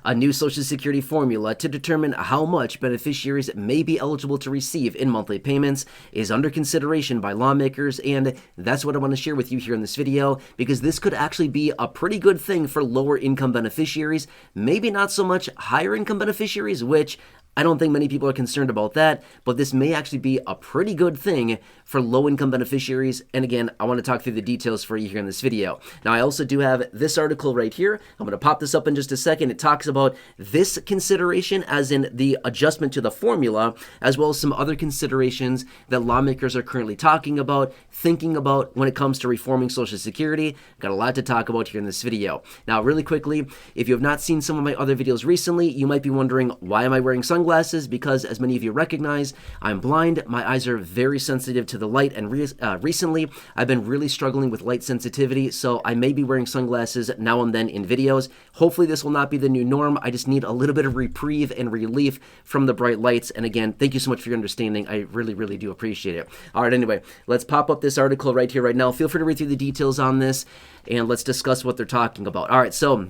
a new Social Security formula to determine how much beneficiaries may be eligible to receive in monthly payments is under consideration by lawmakers, and that's what I want to share with you here in this video, because this could actually be a pretty good thing for lower income beneficiaries, maybe not so much higher income beneficiaries, which I don't think many people are concerned about that, but this may actually be a pretty good thing for low-income beneficiaries. And again, I want to talk through the details for you here in this video. Now, I also do have this article right here. I'm going to pop this up in just a second. It talks about this consideration, as in the adjustment to the formula, as well as some other considerations that lawmakers are currently talking about, thinking about when it comes to reforming Social Security. Got a lot to talk about here in this video. Now, really quickly, if you have not seen some of my other videos recently, you might be wondering, why am I wearing sunglasses? Because as many of you recognize, I'm blind. My eyes are very sensitive to the light, and recently I've been really struggling with light sensitivity, so I may be wearing sunglasses now and then in videos. Hopefully this will not be the new norm. I just need a little bit of reprieve and relief from the bright lights, and again, thank you so much for your understanding. I really do appreciate it. All right, anyway, let's pop up this article right here, right now. Feel free to read through the details on this, and let's discuss what they're talking about. All right, so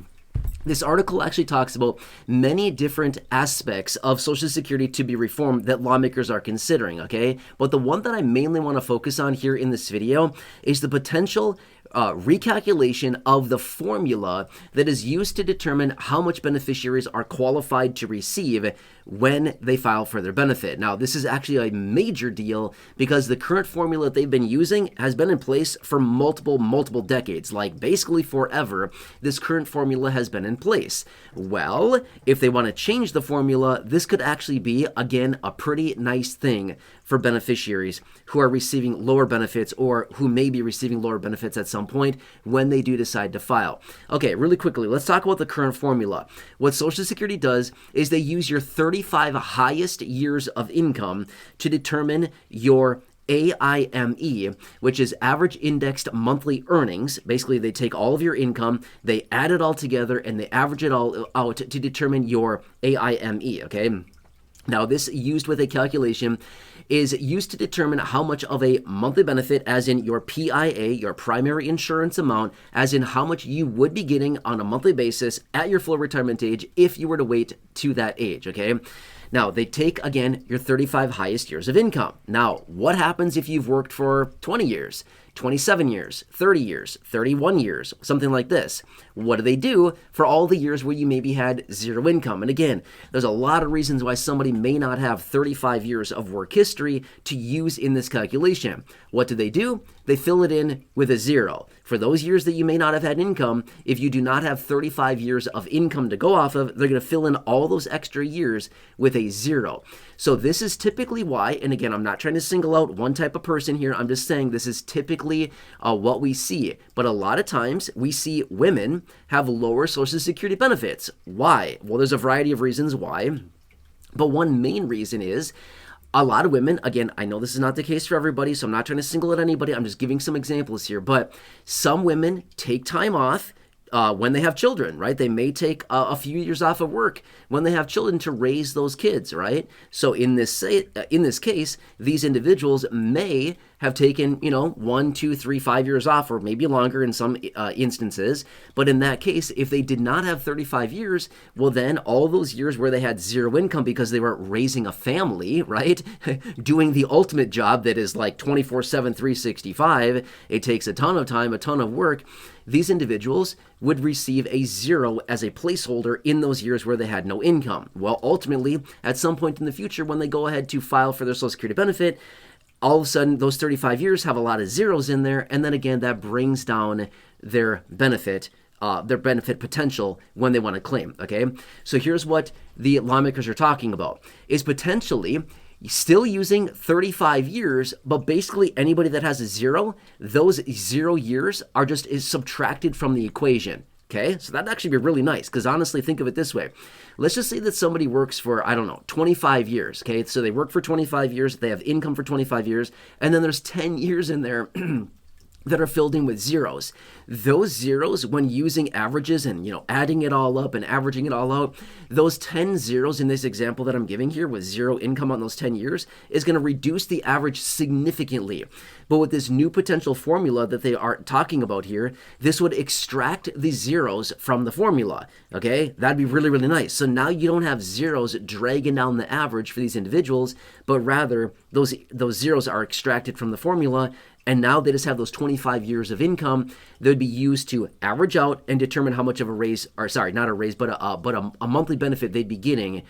this article actually talks about many different aspects of Social Security to be reformed that lawmakers are considering, okay? But the one that I mainly want to focus on here in this video is the potential recalculation of the formula that is used to determine how much beneficiaries are qualified to receive when they file for their benefit. Now, this is actually a major deal because the current formula that they've been using has been in place for multiple decades, like basically forever. This current formula has been in place. Well, if they want to change the formula, this could actually be, again, a pretty nice thing for beneficiaries who are receiving lower benefits or who may be receiving lower benefits at some point when they do decide to file. Okay, really quickly, let's talk about the current formula. What Social Security does is they use your 35 highest years of income to determine your AIME, which is average indexed monthly earnings. Basically, they take all of your income, they add it all together, and they average it all out to determine your AIME, okay? Now, this used with a calculation is used to determine how much of a monthly benefit, as in your PIA, your primary insurance amount, as in how much you would be getting on a monthly basis at your full retirement age if you were to wait to that age, okay? Now, they take, again, your 35 highest years of income. Now, what happens if you've worked for 20 years, 27 years, 30 years, 31 years, something like this? What do they do for all the years where you maybe had zero income? And again, there's a lot of reasons why somebody may not have 35 years of work history to use in this calculation. What do? They fill it in with a zero. For those years that you may not have had income, if you do not have 35 years of income to go off of, they're going to fill in all those extra years with a zero. So this is typically why, and again, I'm not trying to single out one type of person here, I'm just saying this is typically what we see. But a lot of times we see women have lower Social Security benefits. Why? Well, there's a variety of reasons why, but one main reason is a lot of women, again, I know this is not the case for everybody, so I'm not trying to single out anybody, I'm just giving some examples here, but some women take time off when they have children, right? They may take a few years off of work when they have children to raise those kids, right? So in this case, these individuals may have taken, 1, 2, 3, 5 years off, or maybe longer in some instances. But in that case, if they did not have 35 years, well, then all those years where they had zero income because they were raising a family, right? Doing the ultimate job that is like 24/7, 365, it takes a ton of time, a ton of work. These individuals would receive a zero as a placeholder in those years where they had no income. Well, ultimately, at some point in the future, when they go ahead to file for their Social Security benefit, all of a sudden, those 35 years have a lot of zeros in there, and then again, that brings down their benefit potential when they want to claim, okay? So here's what the lawmakers are talking about, is potentially still using 35 years, but basically anybody that has a zero, those 0 years are just subtracted from the equation. Okay, so that'd actually be really nice, because honestly, think of it this way. Let's just say that somebody works for, 25 years, okay? So they work for 25 years, they have income for 25 years, and then there's 10 years in there that are filled in with zeros. Those zeros, when using averages and adding it all up and averaging it all out, those 10 zeros in this example that I'm giving here with zero income on those 10 years is going to reduce the average significantly. But with this new potential formula that they are talking about here, this would extract the zeros from the formula. Okay, that'd be really, really nice. So now you don't have zeros dragging down the average for these individuals, but rather those zeros are extracted from the formula. And now they just have those 25 years of income that would be used to average out and determine how much of a raise, or sorry, not a raise, but a monthly benefit they'd be getting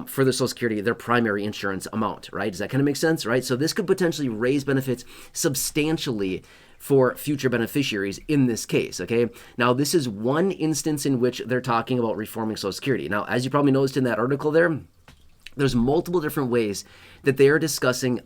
for their Social Security, their primary insurance amount, right? Does that kind of make sense, right? So this could potentially raise benefits substantially for future beneficiaries in this case, okay? Now, this is one instance in which they're talking about reforming Social Security. Now, as you probably noticed in that article there's multiple different ways that they are discussing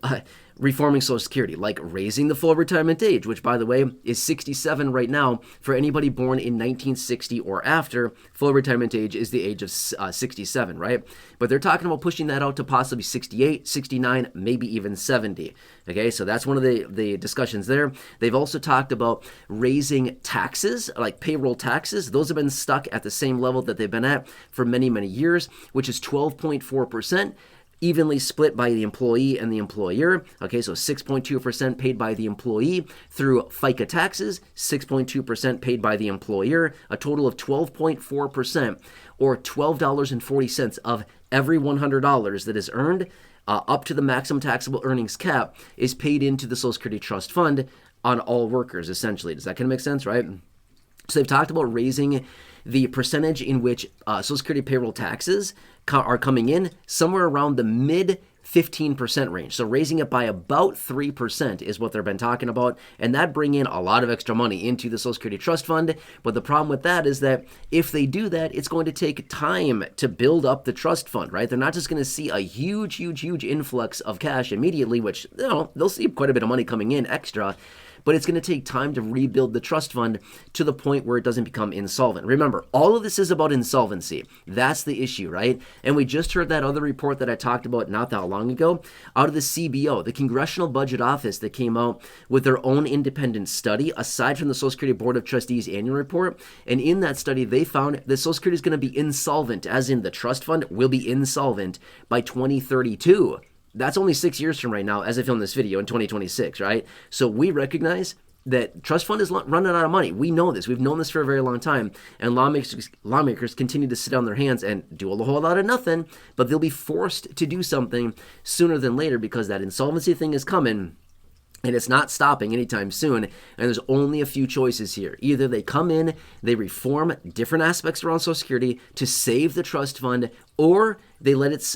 reforming Social Security, like raising the full retirement age, which, by the way, is 67 right now for anybody born in 1960 or after. Full retirement age is the age of 67, right? But they're talking about pushing that out to possibly 68, 69, maybe even 70. Okay, so that's one of the discussions there. They've also talked about raising taxes, like payroll taxes. Those have been stuck at the same level that they've been at for many, many years, which is 12.4%. Evenly split by the employee and the employer. Okay, so 6.2% paid by the employee through FICA taxes, 6.2% paid by the employer, a total of 12.4%, or $12.40 of every $100 that is earned up to the maximum taxable earnings cap is paid into the Social Security Trust Fund on all workers, essentially. Does that kind of make sense, right? So they've talked about raising the percentage in which Social Security payroll taxes are coming in somewhere around the mid 15% range. So raising it by about 3% is what they've been talking about, and that bring in a lot of extra money into the Social Security Trust Fund. But the problem with that is that if they do that, it's going to take time to build up the trust fund, right? They're not just going to see a huge influx of cash immediately, which they'll see quite a bit of money coming in extra, but it's going to take time to rebuild the trust fund to the point where it doesn't become insolvent. Remember, all of this is about insolvency. That's the issue, right? And we just heard that other report that I talked about not that long ago out of the CBO, the Congressional Budget Office, that came out with their own independent study aside from the Social Security Board of Trustees annual report. And in that study, they found that Social Security is going to be insolvent, as in the trust fund will be insolvent by 2032. That's only 6 years from right now as I film this video in 2026, right? So we recognize that trust fund is running out of money. We know this. We've known this for a very long time. And lawmakers continue to sit on their hands and do a whole lot of nothing, but they'll be forced to do something sooner than later because that insolvency thing is coming. And it's not stopping anytime soon. And there's only a few choices here. Either they come in, they reform different aspects around Social Security to save the trust fund, or they let it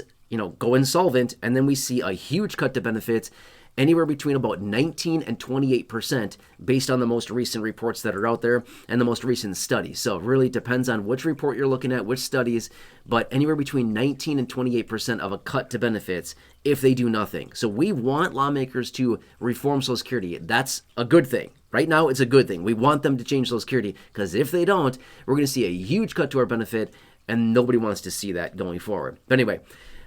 go insolvent, and then we see a huge cut to benefits, anywhere between about 19 and 28% based on the most recent reports that are out there and the most recent studies. So it really depends on which report you're looking at, which studies, but anywhere between 19 and 28% of a cut to benefits if they do nothing. So we want lawmakers to reform Social Security. That's a good thing. Right now, it's a good thing. We want them to change Social Security because if they don't, we're going to see a huge cut to our benefit, and nobody wants to see that going forward. But anyway,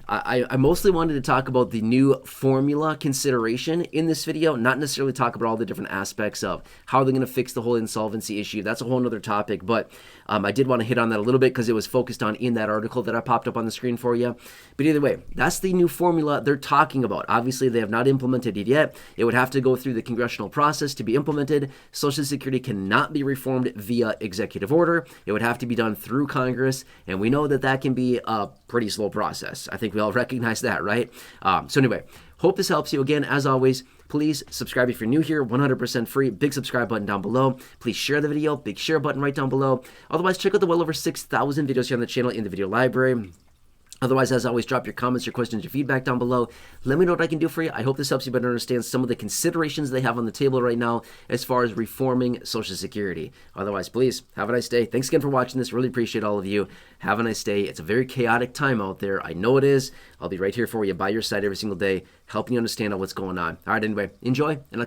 I mostly wanted to talk about the new formula consideration in this video, not necessarily talk about all the different aspects of how they're going to fix the whole insolvency issue. That's a whole other topic, but I did want to hit on that a little bit because it was focused on in that article that I popped up on the screen for you. But either way, that's the new formula they're talking about. Obviously, they have not implemented it yet. It would have to go through the congressional process to be implemented. Social Security cannot be reformed via executive order. It would have to be done through Congress, and we know that that can be a pretty slow process. I think we all recognize that, right? So anyway, hope this helps you. Again, as always, please subscribe if you're new here, 100% free. Big subscribe button down below. Please share the video, big share button right down below. Otherwise, check out the well over 6,000 videos here on the channel in the video library. Otherwise, as always, drop your comments, your questions, your feedback down below. Let me know what I can do for you. I hope this helps you better understand some of the considerations they have on the table right now as far as reforming Social Security. Otherwise, please, have a nice day. Thanks again for watching this. Really appreciate all of you. Have a nice day. It's a very chaotic time out there. I know it is. I'll be right here for you by your side every single day, helping you understand what's going on. All right, anyway, enjoy, and I'll